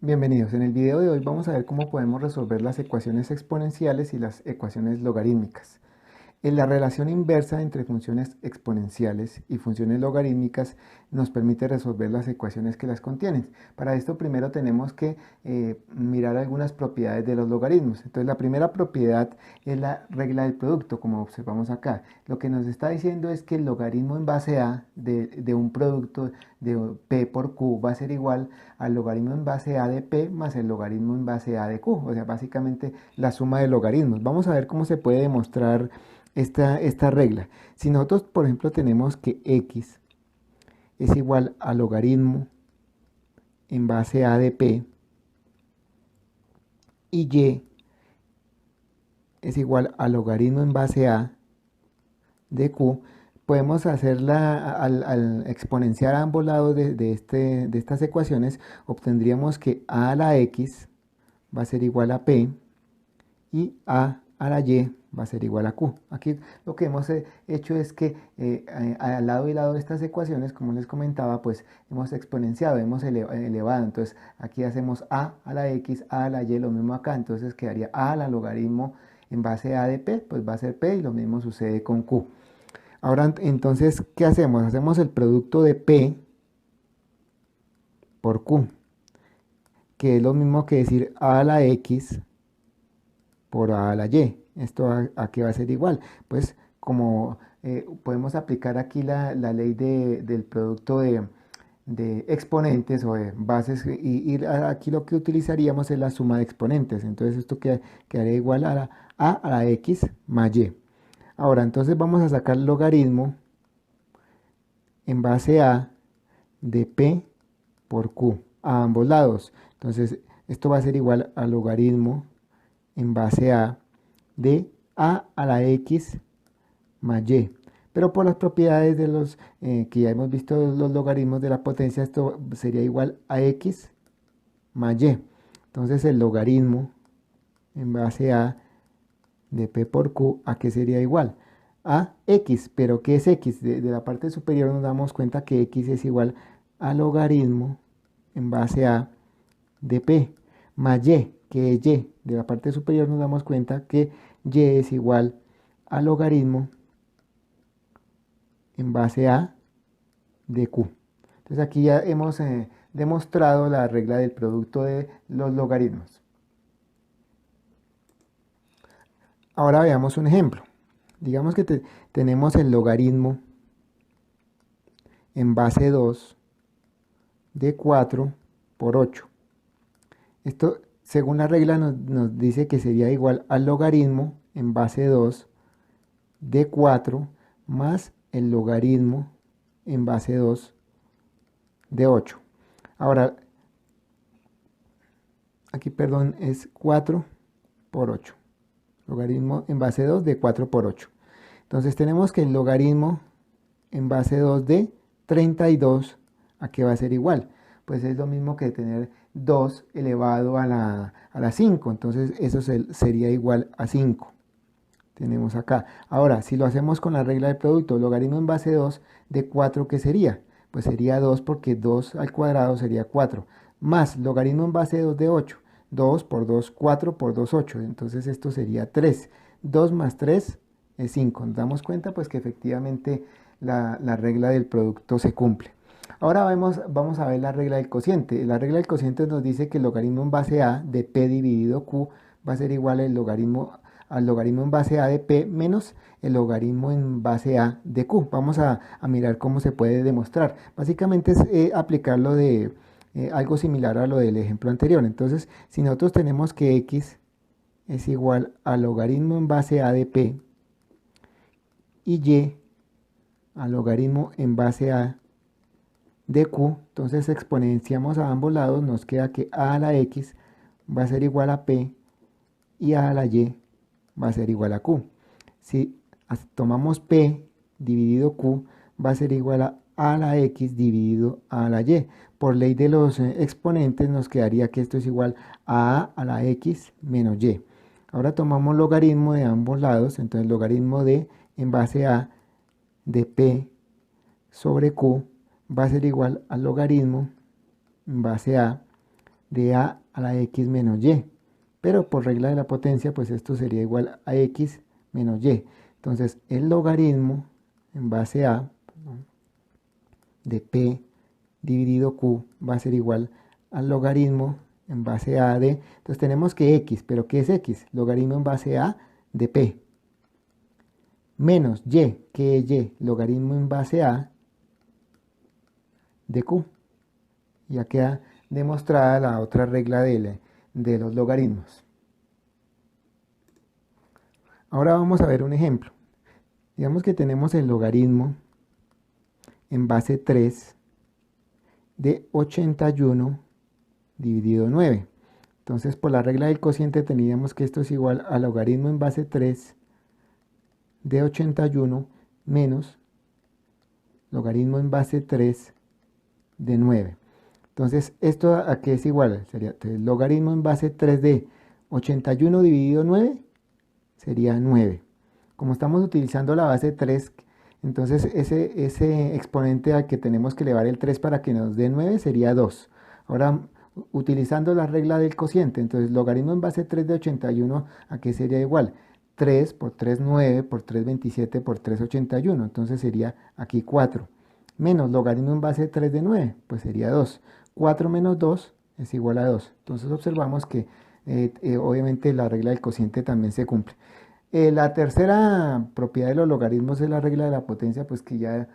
Bienvenidos. En el video de hoy vamos a ver cómo podemos resolver las ecuaciones exponenciales y las ecuaciones logarítmicas. En la relación inversa entre funciones exponenciales y funciones logarítmicas nos permite resolver las ecuaciones que las contienen. Para esto primero tenemos que mirar algunas propiedades de los logaritmos. Entonces la primera propiedad es la regla del producto, como observamos acá. Lo que nos está diciendo es que el logaritmo en base a de un producto de p por q va a ser igual al logaritmo en base a de p más el logaritmo en base a de q. O sea, básicamente la suma de logaritmos. Vamos a ver cómo se puede demostrar esta regla. Si nosotros, por ejemplo, tenemos que x es igual a logaritmo en base a de p y y es igual a logaritmo en base a de q, podemos hacerla al exponenciar a ambos lados de estas ecuaciones, obtendríamos que a a la x va a ser igual a p y a la y va a ser igual a q. Aquí lo que hemos hecho es que al lado y lado de estas ecuaciones, como les comentaba, pues hemos exponenciado, hemos elevado. Entonces aquí hacemos a la x, a la y, lo mismo acá. Entonces quedaría a la logaritmo en base a de p, pues va a ser p y lo mismo sucede con q. Ahora entonces, ¿qué hacemos? Hacemos el producto de p por q, que es lo mismo que decir a la x por a la y. ¿Esto a qué va a ser igual? Pues como podemos aplicar aquí la ley del producto de exponentes o de bases y aquí lo que utilizaríamos es la suma de exponentes. Entonces esto quedaría igual a la x más y. Ahora entonces vamos a sacar el logaritmo en base a de p por q a ambos lados. Entonces esto va a ser igual al logaritmo en base a de a la x más y. Pero por las propiedades de los que ya hemos visto los logaritmos de la potencia, esto sería igual a x más y. Entonces el logaritmo en base a de p por q, ¿a qué sería igual? A x, pero ¿qué es x? De la parte superior nos damos cuenta que x es igual a logaritmo en base a de p más y, que es y. De la parte superior nos damos cuenta que y es igual a logaritmo en base a de q. Entonces aquí ya hemos demostrado la regla del producto de los logaritmos. Ahora veamos un ejemplo. Digamos que tenemos el logaritmo en base 2 de 4 por 8. Esto, según la regla, nos dice que sería igual al logaritmo en base 2 de 4 más el logaritmo en base 2 de 8. Ahora, aquí, perdón, es 4 por 8. Logaritmo en base 2 de 4 por 8. Entonces tenemos que el logaritmo en base 2 de 32, ¿a qué va a ser igual? Pues es lo mismo que tener 2 elevado a la 5. Entonces eso sería igual a 5. Tenemos acá. Ahora, si lo hacemos con la regla del producto, logaritmo en base 2 de 4, ¿qué sería? Pues sería 2 porque 2 al cuadrado sería 4. Más logaritmo en base 2 de 8. 2 por 2, 4 por 2, 8. Entonces esto sería 3. 2 más 3 es 5. Nos damos cuenta pues que efectivamente la regla del producto se cumple. Ahora vamos a ver la regla del cociente. La regla del cociente nos dice que el logaritmo en base a de p dividido q va a ser igual al logaritmo en base a de p menos el logaritmo en base a de q. Vamos a mirar cómo se puede demostrar. Básicamente es aplicarlo de algo similar a lo del ejemplo anterior. Entonces, si nosotros tenemos que x es igual al logaritmo en base a de p y y al logaritmo en base a de q, entonces exponenciamos a ambos lados, nos queda que a la x va a ser igual a p y a la y va a ser igual a q. Si tomamos p dividido q, va a ser igual a la x dividido a la y. Por ley de los exponentes nos quedaría que esto es igual a la x menos y. Ahora tomamos logaritmo de ambos lados, entonces logaritmo de en base a de p sobre q va a ser igual al logaritmo en base a de a la x menos y. Pero por regla de la potencia, pues esto sería igual a x menos y. Entonces, el logaritmo en base a de p dividido q va a ser igual al logaritmo en base a de... Entonces tenemos que x, ¿pero qué es x? Logaritmo en base a de p. Menos y, ¿qué es y? Logaritmo en base a de q. Ya queda demostrada la otra regla de los logaritmos. Ahora vamos a ver un ejemplo. Digamos que tenemos el logaritmo en base 3 de 81 dividido 9. Entonces, por la regla del cociente teníamos que esto es igual al logaritmo en base 3 de 81 menos logaritmo en base 3 de 9. Entonces, ¿esto a qué es igual? Sería el logaritmo en base 3 de 81 dividido 9 sería 9. Como estamos utilizando la base 3, entonces ese exponente al que tenemos que elevar el 3 para que nos dé 9 sería 2. Ahora, utilizando la regla del cociente, entonces logaritmo en base 3 de 81, ¿a qué sería igual? 3 por 3, 9, por 3, 27, por 3, 81. Entonces sería aquí 4. Menos logaritmo en base 3 de 9, pues sería 2. 4 menos 2 es igual a 2. Entonces observamos que obviamente la regla del cociente también se cumple. La tercera propiedad de los logaritmos es la regla de la potencia, pues que ya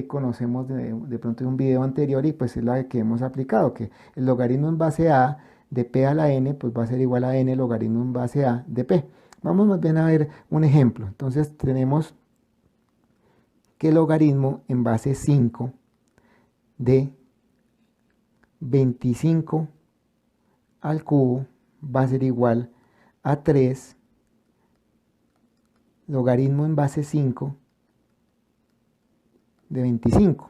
conocemos de pronto en un video anterior y pues es la que hemos aplicado, que el logaritmo en base a de p a la n pues va a ser igual a n logaritmo en base a de p. Vamos más bien a ver un ejemplo. Entonces tenemos que el logaritmo en base 5 de 25 al cubo va a ser igual a 3 logaritmo en base 5 de 25.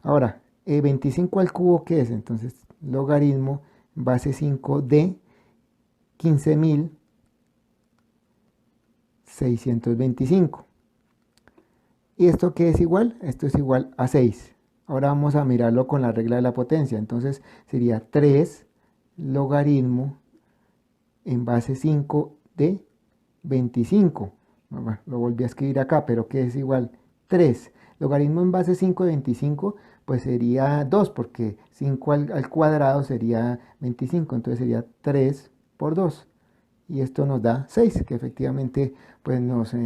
Ahora, 25 al cubo, ¿qué es? Entonces, logaritmo en base 5 de 15.625. ¿Y esto qué es igual? Esto es igual a 6. Ahora vamos a mirarlo con la regla de la potencia. Entonces, sería 3 logaritmo en base 5 de 25. Bueno, lo volví a escribir acá, pero ¿qué es igual? 3. Logaritmo en base 5 de 25, pues sería 2, porque 5 al cuadrado sería 25, entonces sería 3 por 2. Y esto nos da 6, que efectivamente pues nos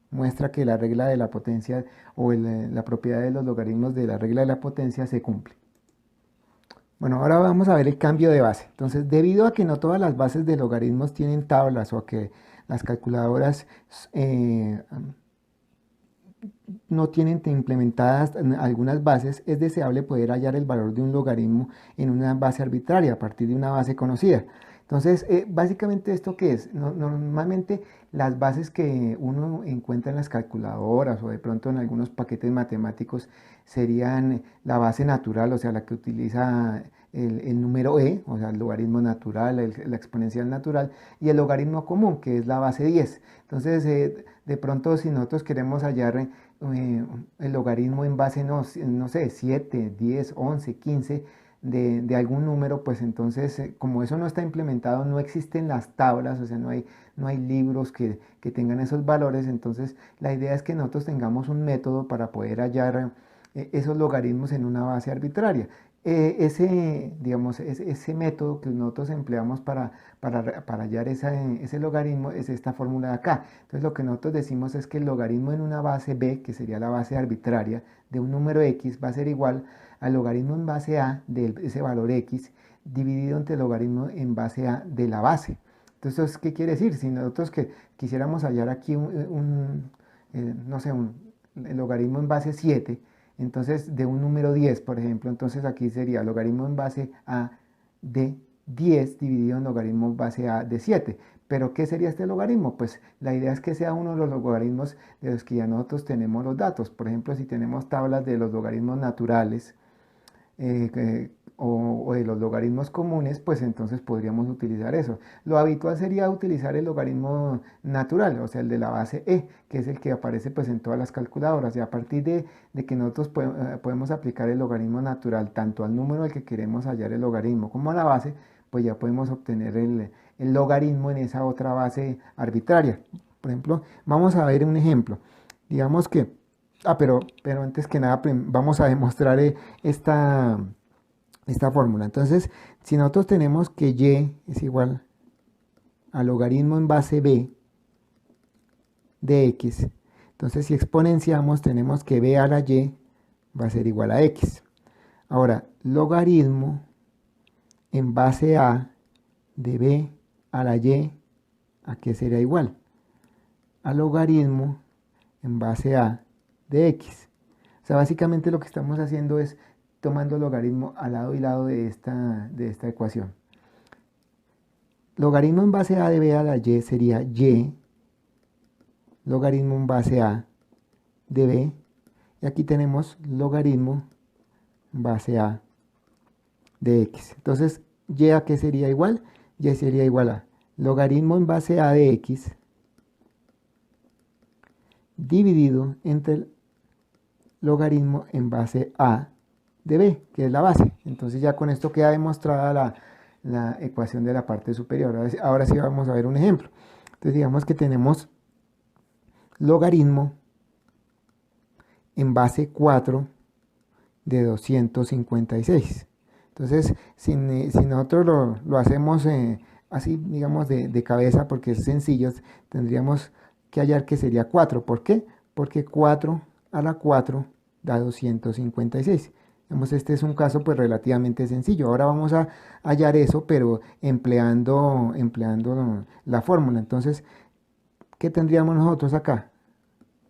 muestra que la regla de la potencia o la propiedad de los logaritmos de la regla de la potencia se cumple. Bueno, ahora vamos a ver el cambio de base. Entonces, debido a que no todas las bases de logaritmos tienen tablas o a que las calculadoras no tienen implementadas algunas bases, es deseable poder hallar el valor de un logaritmo en una base arbitraria a partir de una base conocida. Entonces, básicamente, ¿esto qué es? Normalmente las bases que uno encuentra en las calculadoras o de pronto en algunos paquetes matemáticos serían la base natural, o sea, la que utiliza el número e, o sea, el logaritmo natural, la exponencial natural, y el logaritmo común, que es la base 10. Entonces, de pronto, si nosotros queremos hallar el logaritmo en base, no sé, 7, 10, 11, 15 de algún número, pues entonces, como eso no está implementado, no existen las tablas, o sea, no hay libros que tengan esos valores, entonces la idea es que nosotros tengamos un método para poder hallar esos logaritmos en una base arbitraria. Digamos, ese método que nosotros empleamos para hallar ese logaritmo es esta fórmula de acá. Entonces lo que nosotros decimos es que el logaritmo en una base b, que sería la base arbitraria de un número x, va a ser igual al logaritmo en base a de ese valor x dividido entre el logaritmo en base a de la base. Entonces, ¿qué quiere decir? Si nosotros quisiéramos hallar aquí no sé, el logaritmo en base 7, entonces de un número 10, por ejemplo, entonces aquí sería logaritmo en base a de 10 dividido en logaritmo en base a de 7. ¿Pero qué sería este logaritmo? Pues la idea es que sea uno de los logaritmos de los que ya nosotros tenemos los datos. Por ejemplo, si tenemos tablas de los logaritmos naturales, o de los logaritmos comunes, pues entonces podríamos utilizar eso. Lo habitual sería utilizar el logaritmo natural, o sea, el de la base e, que es el que aparece pues en todas las calculadoras. Y a partir de que nosotros podemos aplicar el logaritmo natural tanto al número al que queremos hallar el logaritmo como a la base, pues ya podemos obtener el logaritmo en esa otra base arbitraria. Por ejemplo, vamos a ver un ejemplo. Digamos que, pero antes que nada vamos a demostrar esta fórmula. Entonces, si nosotros tenemos que y es igual a logaritmo en base b de x, entonces si exponenciamos tenemos que b a la y va a ser igual a x. Ahora, logaritmo en base a de b a la y, ¿a qué sería igual? A logaritmo en base a de x. O sea, básicamente lo que estamos haciendo es tomando logaritmo al lado y lado de esta ecuación. Logaritmo en base a de b a la y sería y, logaritmo en base a de b, y aquí tenemos logaritmo en base a de x. Entonces, y a qué sería igual? Y sería igual a logaritmo en base a de x dividido entre el logaritmo en base a de b, que es la base. Entonces ya con esto queda demostrada la ecuación de la parte superior. Ahora sí vamos a ver un ejemplo. Entonces digamos que tenemos logaritmo en base 4 de 256. Entonces, si nosotros lo hacemos así, digamos, de cabeza, porque es sencillo, tendríamos que hallar que sería 4. ¿Por qué? Porque 4 a la 4 da 256. Digamos, este es un caso pues relativamente sencillo. Ahora vamos a hallar eso, pero empleando la fórmula. Entonces, ¿qué tendríamos nosotros acá?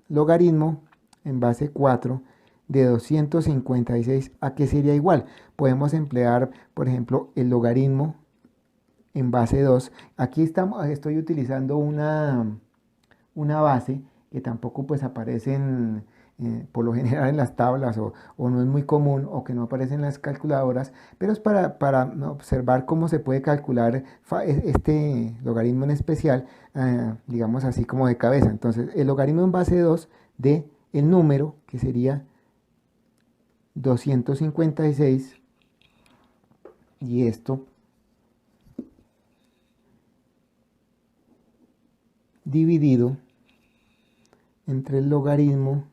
Logaritmo en base 4 de 256, ¿a qué sería igual? Podemos emplear, por ejemplo, el logaritmo en base 2. Aquí estoy utilizando una base que tampoco pues aparece por lo general en las tablas o no es muy común o que no aparece en las calculadoras, pero es para observar cómo se puede calcular este logaritmo en especial, digamos así como de cabeza. Entonces, el logaritmo en base 2 de el número, que sería 256, y esto dividido entre el logaritmo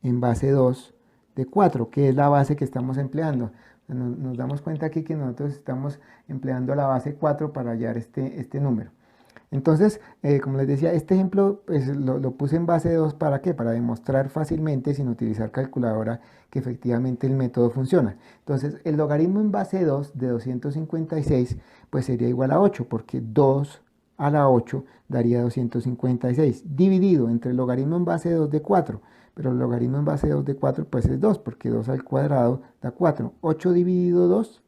en base 2 de 4, que es la base que estamos empleando. Nos damos cuenta aquí que nosotros estamos empleando la base 4 para hallar este número. Entonces, como les decía, este ejemplo pues, lo puse en base 2, ¿para qué? Para demostrar fácilmente, sin utilizar calculadora, que efectivamente el método funciona. Entonces, el logaritmo en base 2 de 256 pues sería igual a 8, porque 2 a la 8 daría 256, dividido entre el logaritmo en base 2 de 4. Pero el logaritmo en base 2 de 4 pues es 2, porque 2 al cuadrado da 4. 8 dividido 2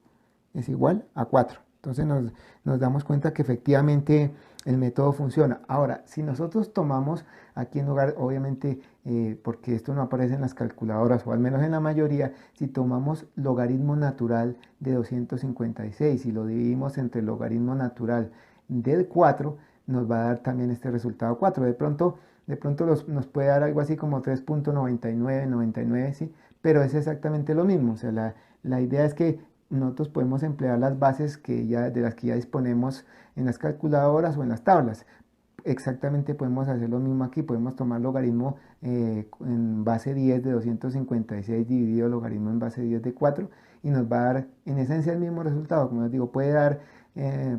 es igual a 4. Entonces nos damos cuenta que efectivamente el método funciona. Ahora, si nosotros tomamos aquí en lugar, obviamente, porque esto no aparece en las calculadoras, o al menos en la mayoría, si tomamos logaritmo natural de 256 y lo dividimos entre el logaritmo natural de 4, nos va a dar también este resultado 4. De pronto nos puede dar algo así como 3.9999, ¿sí? Pero es exactamente lo mismo. O sea, la idea es que nosotros podemos emplear las bases de las que ya disponemos en las calculadoras o en las tablas. Exactamente podemos hacer lo mismo aquí, podemos tomar logaritmo en base 10 de 256 dividido logaritmo en base 10 de 4 y nos va a dar en esencia el mismo resultado. Como les digo, puede dar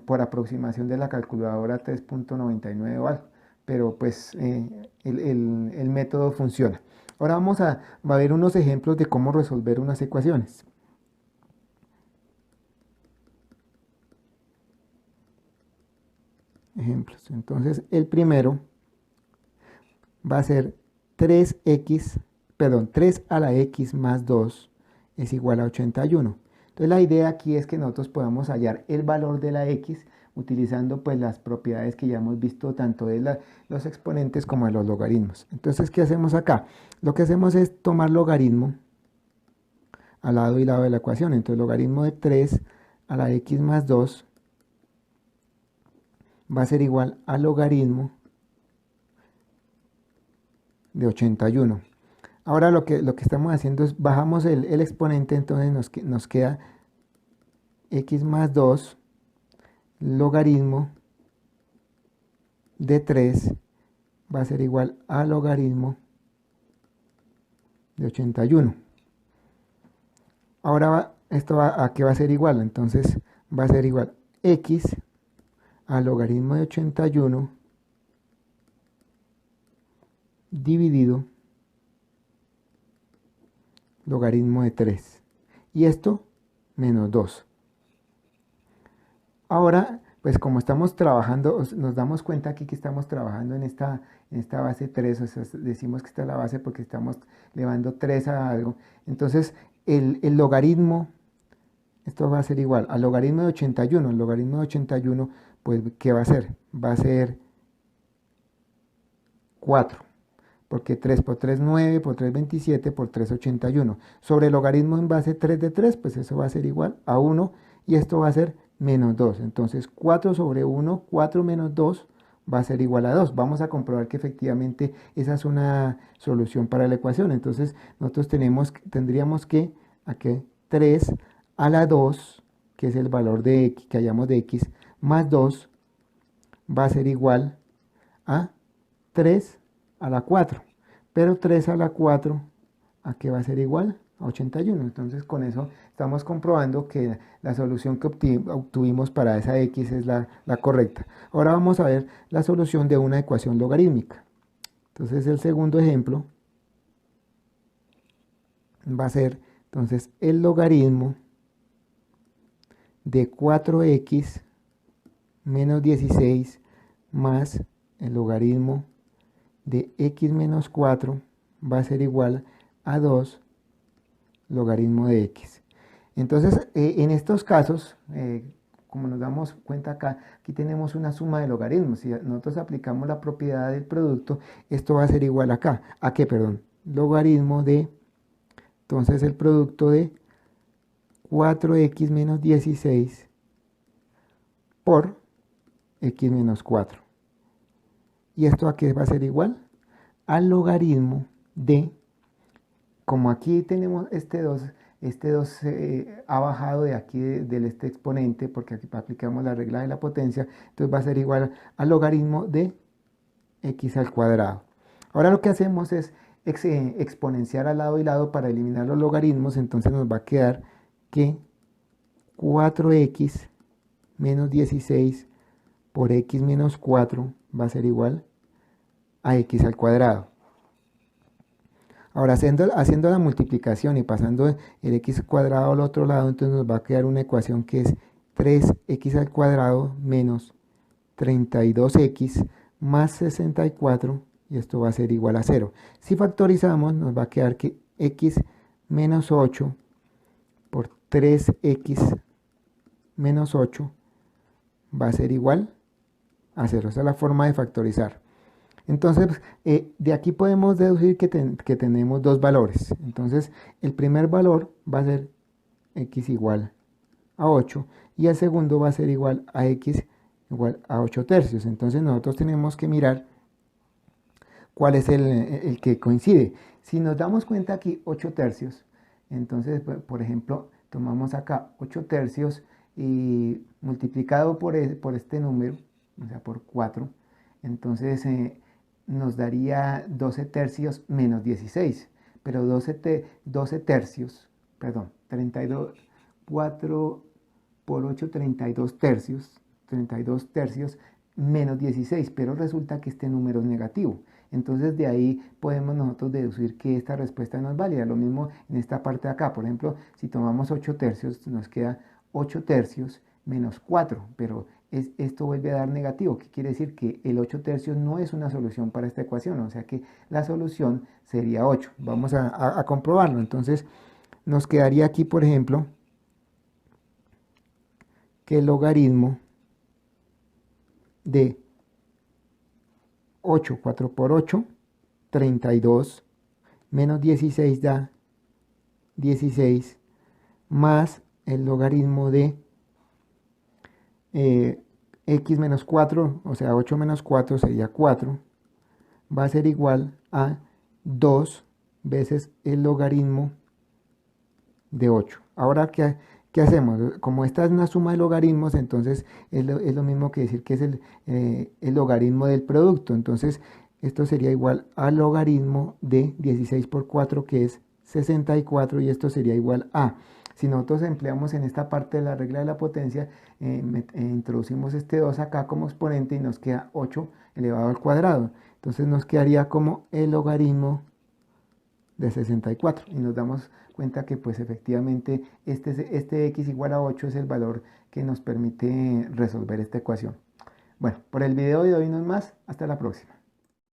por aproximación de la calculadora 3.99 o algo, pero pues el método funciona. Ahora vamos a ver unos ejemplos de cómo resolver unas ecuaciones. Ejemplos. Entonces, el primero va a ser 3 a la x más 2 es igual a 81. Entonces, la idea aquí es que nosotros podamos hallar el valor de la x utilizando pues las propiedades que ya hemos visto tanto de los exponentes como de los logaritmos. Entonces, ¿qué hacemos acá? Lo que hacemos es tomar logaritmo al lado y lado de la ecuación. Entonces logaritmo de 3 a la x más 2 va a ser igual al logaritmo de 81. Ahora lo que estamos haciendo es bajamos el exponente, entonces nos queda x más 2 logaritmo de 3 va a ser igual a logaritmo de 81. Ahora ¿a qué va a ser igual? Entonces va a ser igual x al logaritmo de 81 dividido logaritmo de 3. Y esto menos 2. Ahora, pues como estamos trabajando, nos damos cuenta aquí que estamos trabajando en esta base 3, o sea, decimos que esta es la base porque estamos elevando 3 a algo. Entonces, el logaritmo, esto va a ser igual al logaritmo de 81. El logaritmo de 81, pues, ¿qué va a ser? Va a ser 4. Porque 3 por 3, 9, por 3, 27, por 3, 81. Sobre el logaritmo en base 3 de 3, pues eso va a ser igual a 1 y esto va a ser menos 2. Entonces 4 sobre 1, 4 menos 2 va a ser igual a 2. Vamos a comprobar que efectivamente esa es una solución para la ecuación. Entonces nosotros tendríamos que 3 a la 2, que es el valor de x, que hallamos de x, más 2 va a ser igual a 3 a la 4, pero 3 a la 4, ¿a qué va a ser igual? A 81. Entonces con eso estamos comprobando que la solución que obtuvimos para esa x es la correcta. Ahora vamos a ver la solución de una ecuación logarítmica. Entonces el segundo ejemplo va a ser entonces el logaritmo de 4x menos 16 más el logaritmo de x menos 4 va a ser igual a 2 logaritmo de x. Entonces, en estos casos, como nos damos cuenta acá, aquí tenemos una suma de logaritmos. Si nosotros aplicamos la propiedad del producto, esto va a ser igual acá. ¿A qué, perdón? Logaritmo de, entonces el producto de 4x menos 16 por x menos 4. ¿Y esto a qué va a ser igual? Al logaritmo de, como aquí tenemos este 2 ha bajado de aquí del este exponente, porque aquí aplicamos la regla de la potencia, entonces va a ser igual al logaritmo de x al cuadrado. Ahora lo que hacemos es exponenciar al lado y lado para eliminar los logaritmos, entonces nos va a quedar que 4x menos 16 por x menos 4 va a ser igual a x al cuadrado. Ahora haciendo la multiplicación y pasando el x cuadrado al otro lado, entonces nos va a quedar una ecuación que es 3x al cuadrado menos 32x más 64 y esto va a ser igual a 0. Si factorizamos nos va a quedar que x menos 8 por 3x menos 8 va a ser igual a 0. Esa es la forma de factorizar. Entonces, de aquí podemos deducir que tenemos dos valores. Entonces, el primer valor va a ser x igual a 8 y el segundo va a ser igual a x igual a 8 tercios. Entonces, nosotros tenemos que mirar cuál es el que coincide. Si nos damos cuenta aquí 8 tercios, entonces, por ejemplo, tomamos acá 8 tercios y multiplicado por este número, o sea, por 4, entonces nos daría 12 tercios menos 16, pero 12 tercios, perdón, 32, 4 por 8, 32 tercios menos 16, pero resulta que este número es negativo. Entonces de ahí podemos nosotros deducir que esta respuesta no es válida. Lo mismo en esta parte de acá, por ejemplo, si tomamos 8 tercios, nos queda 8 tercios menos 4, pero esto vuelve a dar negativo, que quiere decir que el 8 tercios no es una solución para esta ecuación, o sea que la solución sería 8. Vamos a comprobarlo. Entonces nos quedaría aquí, por ejemplo, que el logaritmo de 8, 4 por 8, 32, menos 16 da 16 más el logaritmo de x menos 4, o sea, 8 menos 4 sería 4, va a ser igual a 2 veces el logaritmo de 8. Ahora, ¿qué hacemos? Como esta es una suma de logaritmos, entonces es lo mismo que decir que es el logaritmo del producto. Entonces, esto sería igual al logaritmo de 16 por 4, que es 64, y esto sería igual a... Si nosotros empleamos en esta parte de la regla de la potencia, introducimos este 2 acá como exponente y nos queda 8 elevado al cuadrado. Entonces nos quedaría como el logaritmo de 64, y nos damos cuenta que pues efectivamente este x igual a 8 es el valor que nos permite resolver esta ecuación. Bueno, por el video de hoy no es más, hasta la próxima.